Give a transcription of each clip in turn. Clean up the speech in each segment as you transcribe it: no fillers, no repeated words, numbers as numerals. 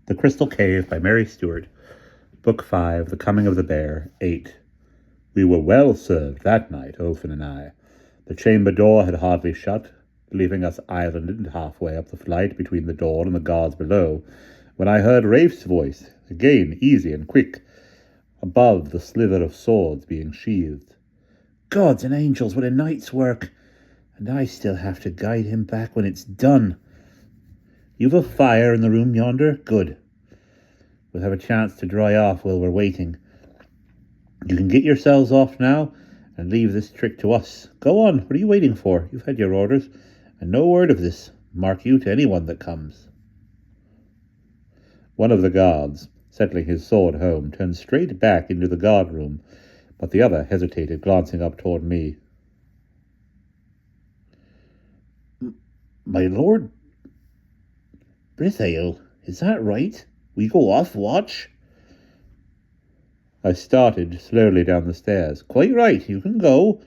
The Crystal Cave by Mary Stewart, Book 5, The Coming of the Bear, 8. We were well served that night, Ulfin and I. The chamber door had hardly shut, leaving us islanded halfway up the flight between the door and the guards below, when I heard Rafe's voice, again easy and quick, above the slither of swords being sheathed. Gods and angels, what a night's work! And I still have to guide him back when it's done. You've a fire in the room yonder? Good. We'll have a chance to dry off while we're waiting. You can get yourselves off now and leave this trick to us. Go on, what are you waiting for? You've had your orders, and no word of this, mark you, to anyone that comes. One of the guards, settling his sword home, turned straight back into the guard room, but the other hesitated, glancing up toward me. My lord Brithael, is that right? We go off watch? I started slowly down the stairs. Quite right, you can go.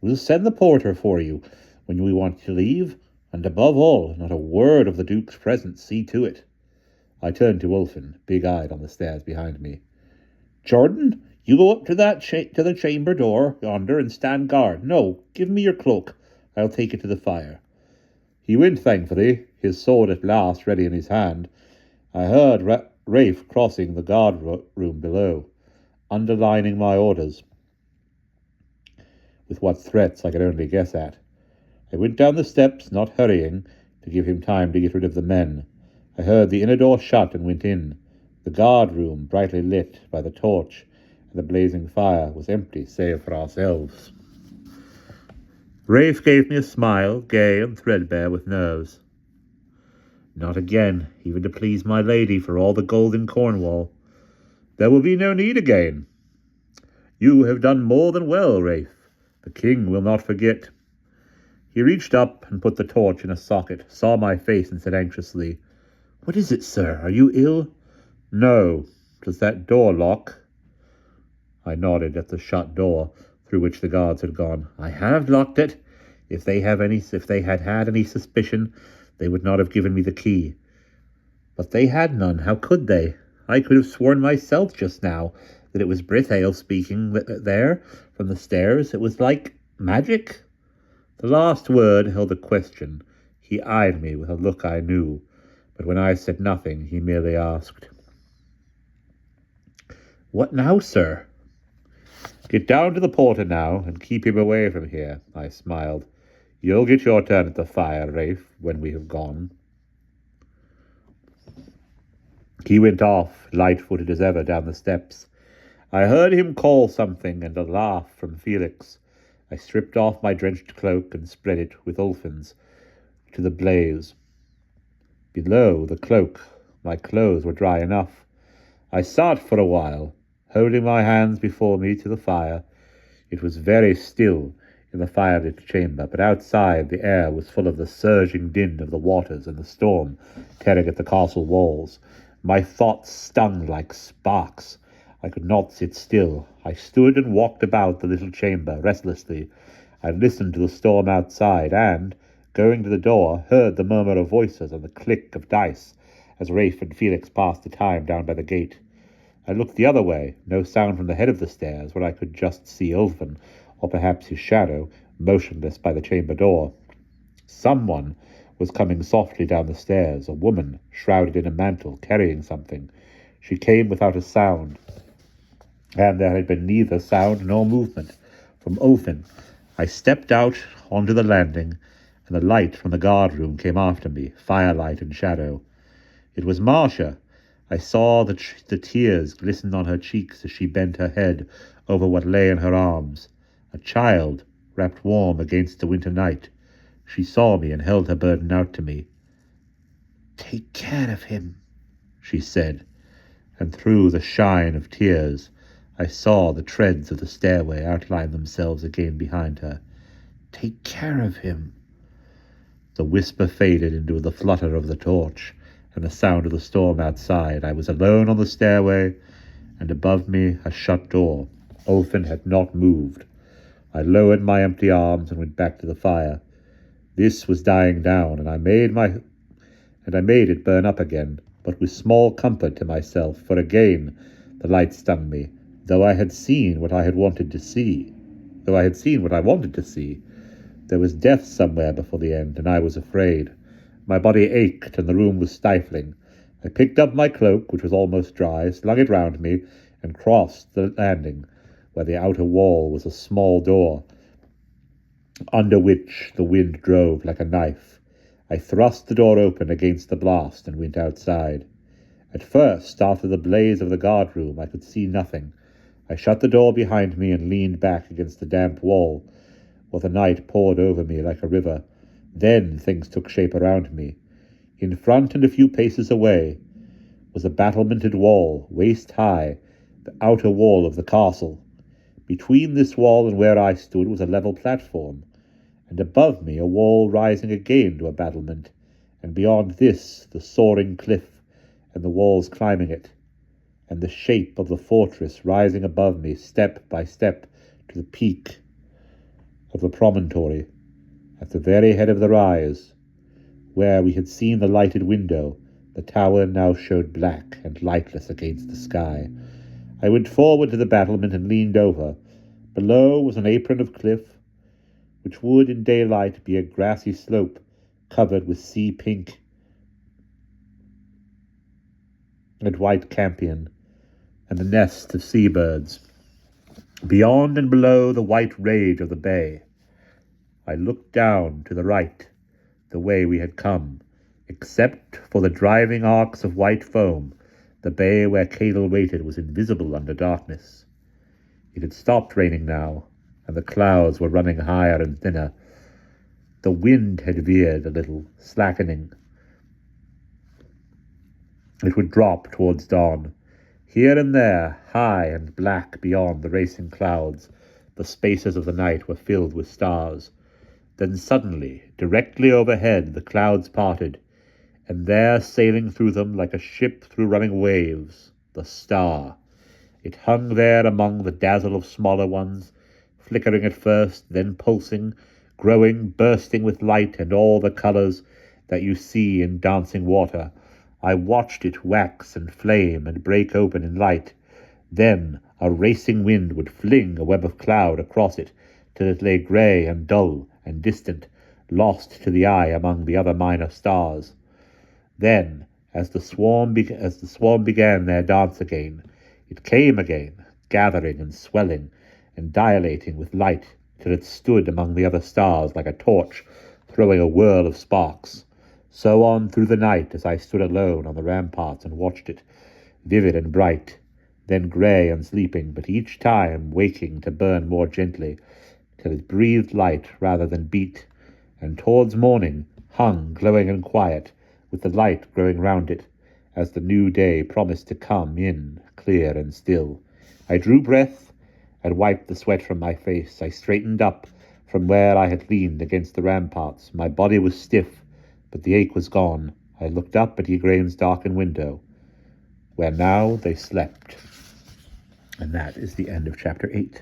We'll send the porter for you when we want to leave, and above all, not a word of the Duke's presence, see to it. I turned to Ulfin, big-eyed on the stairs behind me. Jordan, you go up to the chamber door yonder and stand guard. No, give me your cloak. I'll take it to the fire. He went, thankfully, his sword at last ready in his hand. I heard Rafe crossing the guard room below, underlining my orders, with what threats I could only guess at. I went down the steps, not hurrying, to give him time to get rid of the men. I heard the inner door shut and went in. The guard room, brightly lit by the torch and the blazing fire, was empty save for ourselves. Rafe gave me a smile, gay and threadbare with nerves. Not again, even to please my lady, for all the gold in Cornwall. There will be no need again. You have done more than well, Rafe. The king will not forget. He reached up and put the torch in a socket, saw my face, and said anxiously, What is it, sir? Are you ill? No. Does that door lock? I nodded at the shut door, through which the guards had gone. I have locked it. If they had had any suspicion, they would not have given me the key. But they had none. How could they? I could have sworn myself just now that it was Brithael speaking there from the stairs. It was like magic. The last word held a question. He eyed me with a look I knew, but when I said nothing, he merely asked, What now, sir? Get down to the porter now and keep him away from here, I smiled. You'll get your turn at the fire, Rafe, when we have gone. He went off, light-footed as ever, down the steps. I heard him call something and a laugh from Felix. I stripped off my drenched cloak and spread it with Ulfin's to the blaze. Below the cloak, my clothes were dry enough. I sat for a while, holding my hands before me to the fire. It was very still in the firelit chamber, but outside the air was full of the surging din of the waters and the storm tearing at the castle walls. My thoughts stung like sparks. I could not sit still. I stood and walked about the little chamber restlessly. I listened to the storm outside and, going to the door, heard the murmur of voices and the click of dice as Rafe and Felix passed the time down by the gate. I looked the other way, no sound from the head of the stairs, where I could just see Ulfin, or perhaps his shadow, motionless by the chamber door. Someone was coming softly down the stairs, a woman, shrouded in a mantle, carrying something. She came without a sound, and there had been neither sound nor movement from Ulfin. I stepped out onto the landing, and the light from the guard room came after me, firelight and shadow. It was Marcia. I saw the tears glisten on her cheeks as she bent her head over what lay in her arms. A child, wrapped warm against the winter night. She saw me and held her burden out to me. Take care of him, she said, and through the shine of tears I saw the treads of the stairway outline themselves again behind her. Take care of him. The whisper faded into the flutter of the torch and the sound of the storm outside. I was alone on the stairway, and above me a shut door. Ulfin had not moved. I lowered my empty arms and went back to the fire. This was dying down, and I made it burn up again, but with small comfort to myself, for again the light stung me, though I had seen what I wanted to see. There was death somewhere before the end, and I was afraid. My body ached, and the room was stifling. I picked up my cloak, which was almost dry, slung it round me, and crossed the landing, where the outer wall was a small door, under which the wind drove like a knife. I thrust the door open against the blast and went outside. At first, after the blaze of the guard-room, I could see nothing. I shut the door behind me and leaned back against the damp wall, while the night poured over me like a river. Then things took shape around me. In front and a few paces away was a battlemented wall, waist-high, the outer wall of the castle. Between this wall and where I stood was a level platform, and above me a wall rising again to a battlement, and beyond this the soaring cliff, and the walls climbing it, and the shape of the fortress rising above me step by step to the peak of the promontory at the very head of the rise. Where we had seen the lighted window, the tower now showed black and lightless against the sky. I went forward to the battlement and leaned over. Below was an apron of cliff, which would in daylight be a grassy slope covered with sea-pink and white campion, and the nest of seabirds. Beyond and below the white rage of the bay. I looked down to the right, the way we had come. Except for the driving arcs of white foam, the bay where Cadel waited was invisible under darkness. It had stopped raining now, and the clouds were running higher and thinner. The wind had veered a little, slackening. It would drop towards dawn. Here and there, high and black beyond the racing clouds, the spaces of the night were filled with stars. Then suddenly, directly overhead, the clouds parted, and there, sailing through them like a ship through running waves, the star. It hung there among the dazzle of smaller ones, flickering at first, then pulsing, growing, bursting with light and all the colors that you see in dancing water. I watched it wax and flame and break open in light. Then a racing wind would fling a web of cloud across it, till it lay grey and dull and distant, lost to the eye among the other minor stars. Then, as the swarm began their dance again, it came again, gathering and swelling and dilating with light, till it stood among the other stars like a torch, throwing a whirl of sparks. So on through the night, as I stood alone on the ramparts and watched it, vivid and bright, then grey and sleeping, but each time waking to burn more gently, till it breathed light rather than beat, and towards morning hung glowing and quiet, with the light growing round it, as the new day promised to come in clear and still. I drew breath and wiped the sweat from my face. I straightened up from where I had leaned against the ramparts. My body was stiff, but the ache was gone. I looked up at Igraine's darkened window, where now they slept. And that is the end of chapter 8.